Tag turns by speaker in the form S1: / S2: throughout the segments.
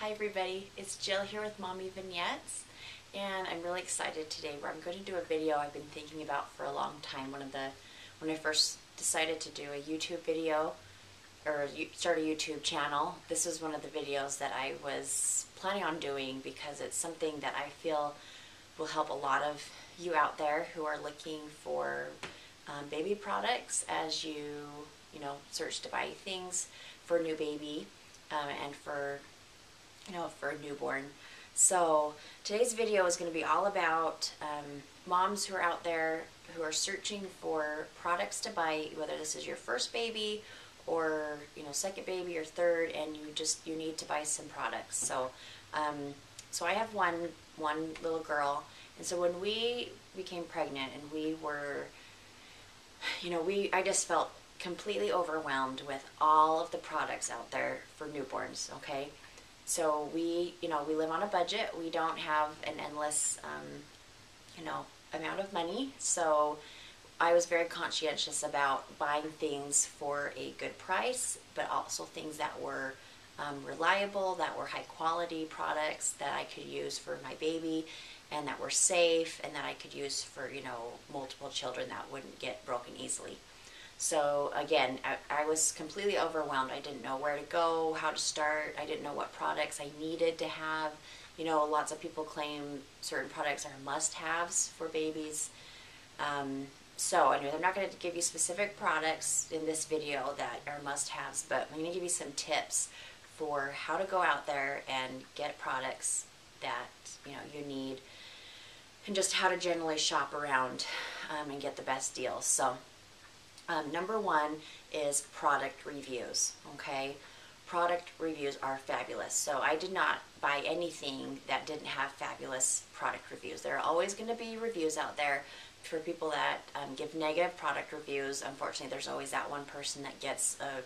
S1: Hi everybody, it's Jill here with Mommy Vignettes, and I'm really excited today where I'm going to do a video I've been thinking about for a long time. When I first decided to do a YouTube video or start a YouTube channel, this was one of the videos that I was planning on doing because it's something that I feel will help a lot of you out there who are looking for baby products as you know, search to buy things for a new baby and for for a newborn. So today's video is going to be all about moms who are out there who are searching for products to buy, whether this is your first baby or second baby or third, and you need to buy some products. So so I have one little girl, and so when we became pregnant and we were, I just felt completely overwhelmed with all of the products out there for newborns. Okay. So we live on a budget. We don't have an endless, amount of money. So I was very conscientious about buying things for a good price, but also things that were reliable, that were high quality products that I could use for my baby, and that were safe, and that I could use for, multiple children that wouldn't get broken easily. So again, I was completely overwhelmed. I didn't know where to go, how to start. I didn't know what products I needed to have. Lots of people claim certain products are must-haves for babies. So anyway, I'm not going to give you specific products in this video that are must-haves, but I'm going to give you some tips for how to go out there and get products that you need, and just how to generally shop around and get the best deals. So number one is product reviews, okay? Product reviews are fabulous. So I did not buy anything that didn't have fabulous product reviews. There are always going to be reviews out there for people that give negative product reviews. Unfortunately, there's always that one person that gets a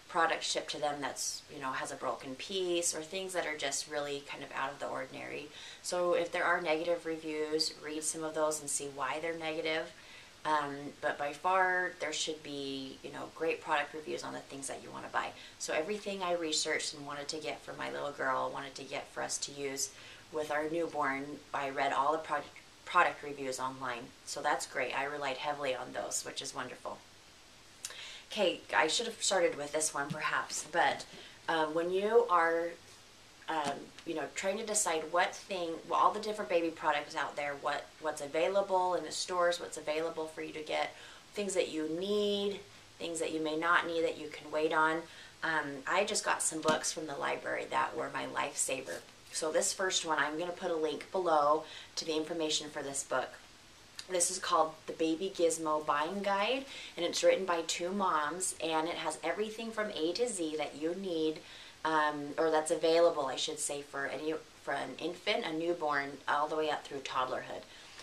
S1: product shipped to them that's, has a broken piece, or things that are just really kind of out of the ordinary. So if there are negative reviews, read some of those and see why they're negative. But by far, there should be, great product reviews on the things that you want to buy. So everything I researched and wanted to get for my little girl, wanted to get for us to use with our newborn, I read all the product reviews online. So that's great. I relied heavily on those, which is wonderful. Okay, I should have started with this one perhaps, but when you are trying to decide all the different baby products out there, what's available in the stores, what's available for you to get, things that you need, things that you may not need that you can wait on. I just got some books from the library that were my lifesaver. So this first one, I'm going to put a link below to the information for this book. This is called The Baby Gizmo Buying Guide, and it's written by two moms, and it has everything from A to Z that you need, or that's available, I should say, for an infant, a newborn, all the way up through toddlerhood.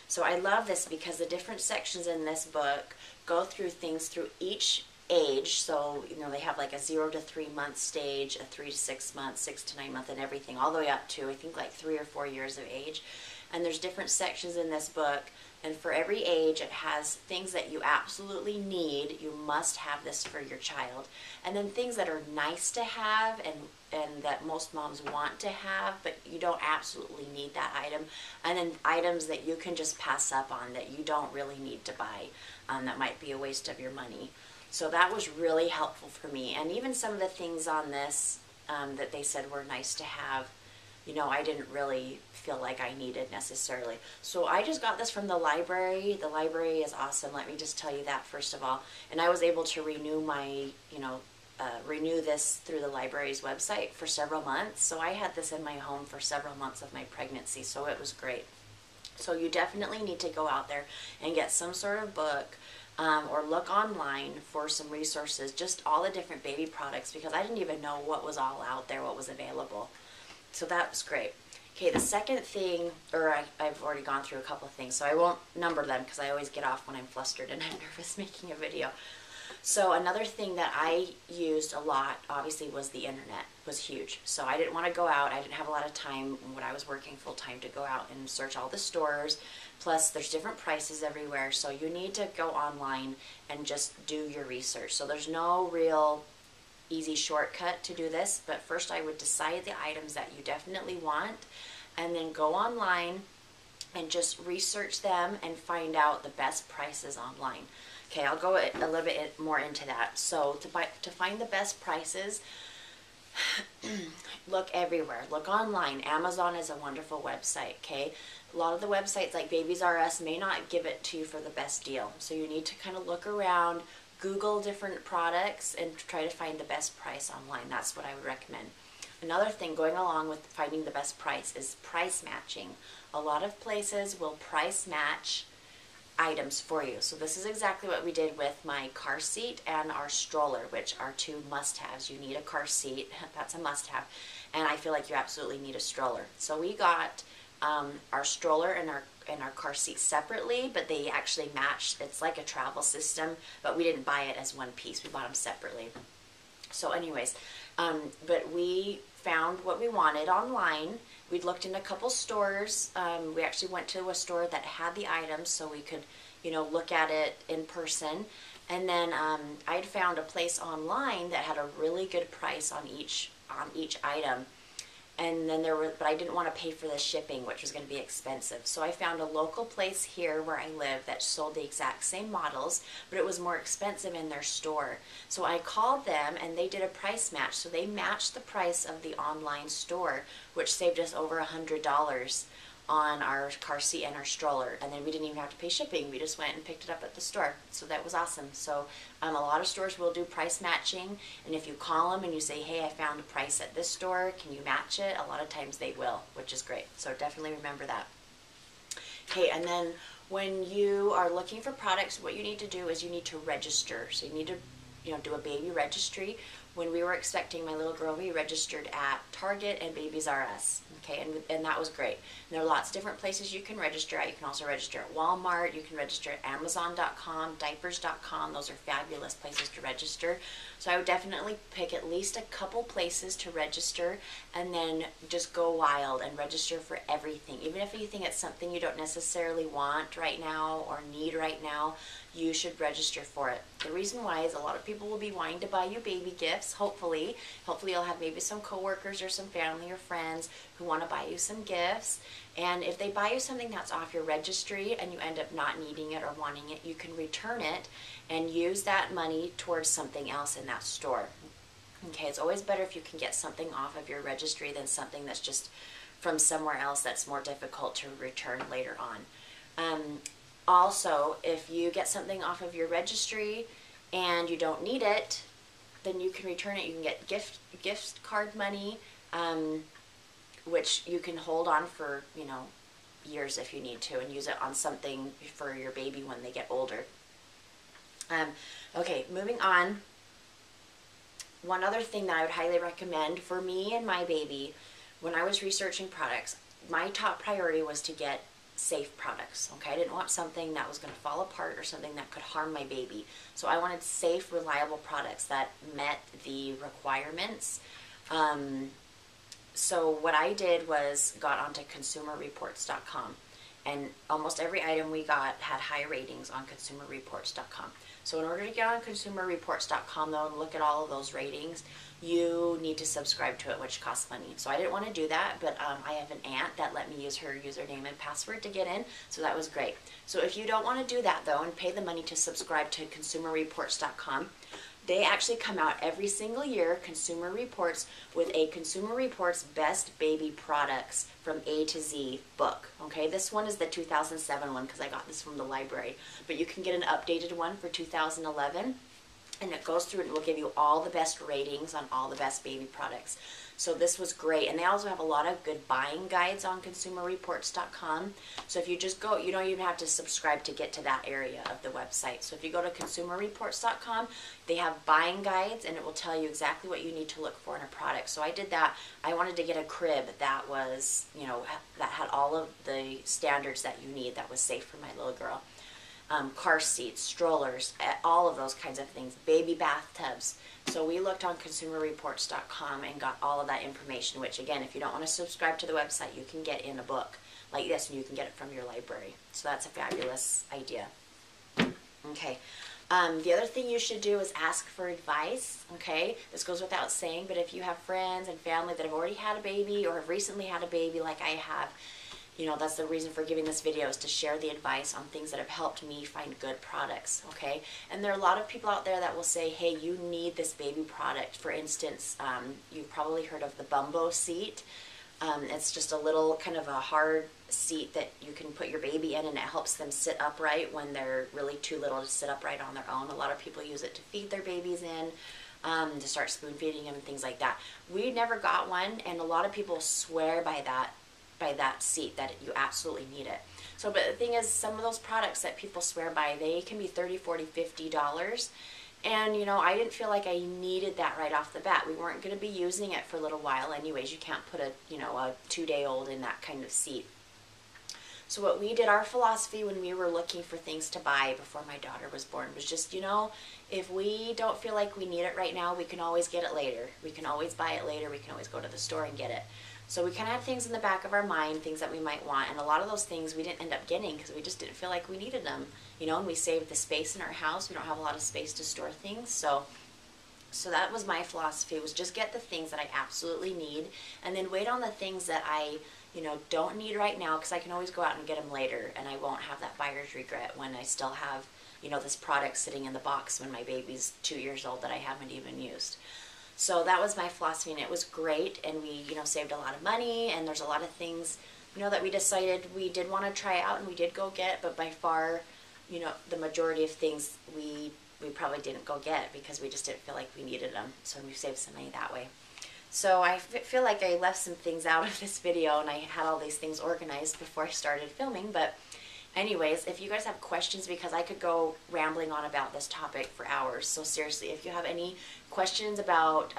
S1: So I love this because the different sections in this book go through things through each age. So, they have like a 0 to 3 month stage, a 3 to 6 months, 6 to 9 month, and everything, all the way up to, I think, like 3 or 4 years of age. And there's different sections in this book, and for every age it has things that you absolutely need. You must have this for your child. And then things that are nice to have and that most moms want to have, but you don't absolutely need that item. And then items that you can just pass up on, that you don't really need to buy, that might be a waste of your money. So that was really helpful for me. And even some of the things on this that they said were nice to have, I didn't really feel like I needed necessarily. So I just got this from the library. The library is awesome. Let me just tell you that first of all. And I was able to renew my, renew this through the library's website for several months. So I had this in my home for several months of my pregnancy. So it was great. So you definitely need to go out there and get some sort of book, or look online for some resources, just all the different baby products, because I didn't even know what was all out there, what was available. So that was great. Okay, the second thing, I've already gone through a couple of things, so I won't number them because I always get off when I'm flustered and I'm nervous making a video. So another thing that I used a lot, obviously, was the internet. Was huge. So I didn't want to go out. I didn't have a lot of time when I was working full time to go out and search all the stores. Plus, there's different prices everywhere, so you need to go online and just do your research. So there's no real easy shortcut to do this, but first I would decide the items that you definitely want, and then go online and just research them and find out the best prices online. Okay, I'll go a little bit more into that. So to find the best prices, look everywhere. Look online. Amazon is a wonderful website, okay? A lot of the websites like Babies R Us may not give it to you for the best deal. So you need to kind of look around, Google different products, and try to find the best price online. That's what I would recommend. Another thing going along with finding the best price is price matching. A lot of places will price match items for you. So this is exactly what we did with my car seat and our stroller, which are two must-haves. You need a car seat, that's a must-have, and I feel like you absolutely need a stroller. So we got our stroller and our car seat separately, but they actually matched. It's like a travel system, but we didn't buy it as one piece. We bought them separately. So anyways, but we found what we wanted online. We'd looked in a couple stores. We actually went to a store that had the items so we could, you know, look at it in person. And then I'd found a place online that had a really good price on each item. And then but I didn't want to pay for the shipping, which was going to be expensive. So I found a local place here where I live that sold the exact same models, but it was more expensive in their store. So I called them and they did a price match. So they matched the price of the online store, which saved us over $100 on our car seat and our stroller, and then we didn't even have to pay shipping. We just went and picked it up at the store, so that was awesome. So a lot of stores will do price matching, and if you call them and you say, hey, I found a price at this store, can you match it? A lot of times they will, which is great. So definitely remember that. Okay, and then when you are looking for products, what you need to do is you need to register. So you need to, you know, do a baby registry. When we were expecting my little girl, we registered at Target and Babies R Us. Okay, and that was great. And there are lots of different places you can register at. You can also register at Walmart. You can register at Amazon.com, Diapers.com. Those are fabulous places to register. So I would definitely pick at least a couple places to register, and then just go wild and register for everything. Even if you think it's something you don't necessarily want right now or need right now, you should register for it. The reason why is a lot of people will be wanting to buy you baby gifts, hopefully. Hopefully you'll have maybe some coworkers or some family or friends who want to buy you some gifts. And if they buy you something that's off your registry and you end up not needing it or wanting it, you can return it and use that money towards something else in that store. Okay, it's always better if you can get something off of your registry than something that's just from somewhere else that's more difficult to return later on. Also, if you get something off of your registry and you don't need it, then you can return it. You can get gift card money, which you can hold on for, you know, years if you need to, and use it on something for your baby when they get older. Okay, moving on. One other thing that I would highly recommend for me and my baby, when I was researching products, my top priority was to get safe products. Okay, I didn't want something that was going to fall apart or something that could harm my baby. So I wanted safe, reliable products that met the requirements. So what I did was got onto consumerreports.com, and almost every item we got had high ratings on consumerreports.com. So in order to get on consumerreports.com though and look at all of those ratings, you need to subscribe to it, which costs money. So I didn't want to do that, but I have an aunt that let me use her username and password to get in, so that was great. So if you don't want to do that though and pay the money to subscribe to consumerreports.com, they actually come out every single year, Consumer Reports, with a Consumer Reports Best Baby Products from A to Z book. Okay, this one is the 2007 one because I got this from the library, but you can get an updated one for 2011. And it goes through and it will give you all the best ratings on all the best baby products. So this was great. And they also have a lot of good buying guides on consumerreports.com. So if you just go, you don't even have to subscribe to get to that area of the website. So if you go to consumerreports.com, they have buying guides and it will tell you exactly what you need to look for in a product. So I did that. I wanted to get a crib that was, you know, that had all of the standards that you need, that was safe for my little girl. Car seats, strollers, all of those kinds of things, baby bathtubs. So we looked on consumerreports.com and got all of that information, which again, if you don't want to subscribe to the website, you can get in a book like this and you can get it from your library. So that's a fabulous idea. Okay. The other thing you should do is ask for advice, okay? This goes without saying, but if you have friends and family that have already had a baby or have recently had a baby like I have, you know, that's the reason for giving this video, is to share the advice on things that have helped me find good products, okay? And there are a lot of people out there that will say, hey, you need this baby product. For instance, you've probably heard of the Bumbo seat. It's just a little kind of a hard seat that you can put your baby in, and it helps them sit upright when they're really too little to sit upright on their own. A lot of people use it to feed their babies in, to start spoon feeding them and things like that. We never got one, and a lot of people swear by that seat, that you absolutely need it. So, but the thing is, some of those products that people swear by, they can be $30, $40, $50. And, you know, I didn't feel like I needed that right off the bat. We weren't going to be using it for a little while anyways. You can't put a 2-day-old in that kind of seat. So what we did, our philosophy when we were looking for things to buy before my daughter was born, was just, you know, if we don't feel like we need it right now, we can always get it later. We can always buy it later. We can always go to the store and get it. So we kind of had things in the back of our mind, things that we might want, and a lot of those things we didn't end up getting because we just didn't feel like we needed them, you know, and we saved the space in our house. We don't have a lot of space to store things, so that was my philosophy, was just get the things that I absolutely need, and then wait on the things that I, you know, don't need right now, because I can always go out and get them later, and I won't have that buyer's regret when I still have, you know, this product sitting in the box when my baby's 2 years old that I haven't even used. So that was my philosophy, and it was great, and we, you know, saved a lot of money, and there's a lot of things, you know, that we decided we did want to try out, and we did go get, but by far, you know, the majority of things we probably didn't go get because we just didn't feel like we needed them, so we saved some money that way. So I feel like I left some things out of this video, and I had all these things organized before I started filming, but anyways, if you guys have questions, because I could go rambling on about this topic for hours, so seriously, if you have any questions about,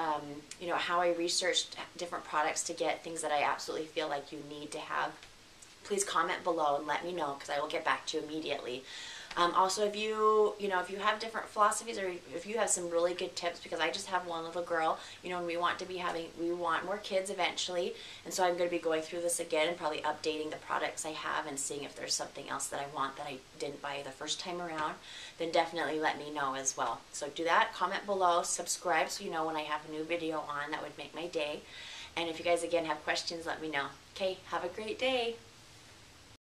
S1: you know, how I researched different products to get things that I absolutely feel like you need to have, please comment below and let me know, because I will get back to you immediately. Also, if you have different philosophies, or if you have some really good tips, because I just have one little girl, you know, and we want more kids eventually, and so I'm going to be going through this again and probably updating the products I have and seeing if there's something else that I want that I didn't buy the first time around, then definitely let me know as well. So do that, comment below, subscribe so you know when I have a new video on. That would make my day. And if you guys again have questions, let me know. Okay, have a great day.